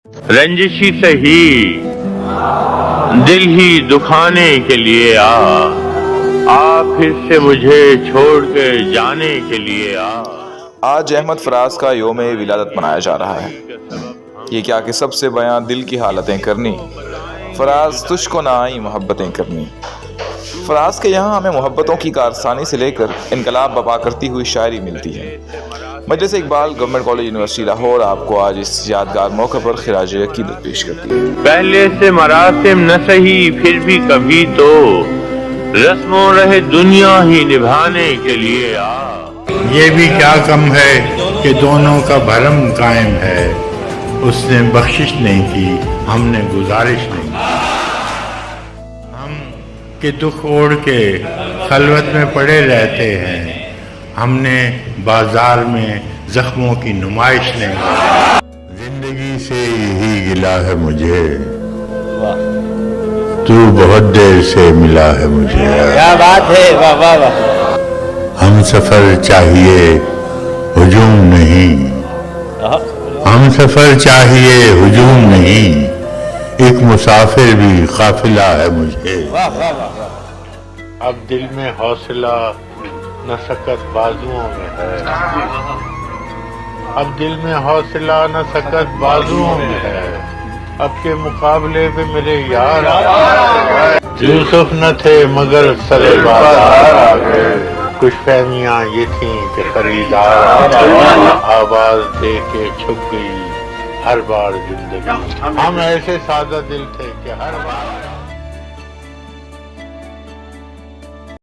رنجشی سہی دل ہی دکھانے کے لیے آ پھر سے مجھے چھوڑ کے جانے کے لیے آج احمد فراز کا یوم ولادت منایا جا رہا ہے۔ یہ کیا کہ سب سے بیاں دل کی حالتیں کرنی، فراز تجھ کو نہ آئی محبتیں کرنی۔ فراز کے یہاں ہمیں محبتوں کی کارستانی سے لے کر انقلاب بپا کرتی ہوئی شاعری ملتی ہے۔ مجلس Iqbal government college university Lahore آپ کو آج اس یادگار موقع پر خراج عقیدت پیش کرتی ہے۔ پہلے سے مراسم نہ سہی پھر بھی کبھی تو رسموں رہے دنیا ہی نبھانے کے لیے یہ بھی کیا کم ہے کہ دونوں کا بھرم قائم ہے، اس نے بخشش نہیں کی، ہم نے گزارش نہیں کی۔ ہم کہ دکھ اوڑھ کے خلوت میں پڑے رہتے ہیں، ہم نے بازار میں زخموں کی نمائش نہیں کی۔ زندگی سے یہی گلہ ہے مجھے، تو بہت دیر سے ملا ہے مجھے۔ کیا بات ہے، واہ واہ واہ۔ ہم سفر چاہیے ہجوم نہیں، ہم سفر چاہیے ہجوم نہیں، ایک مسافر بھی قافلہ ہے مجھے۔ اب دل میں حوصلہ نہ سکت بازوؤں میں ہے، اب دل میں حوصلہ نہ سکت بازوؤں میں ہے، اب کے مقابلے پہ میرے یار یوسف نہ تھے مگر سرے بازار آ گئے، کچھ فہمیاں یہ تھیں کہ خریدار آ گئے، آواز دے کے چھپ گئی ہر بار زندگی۔ ہم ایسے سادہ دل تھے کہ ہر بار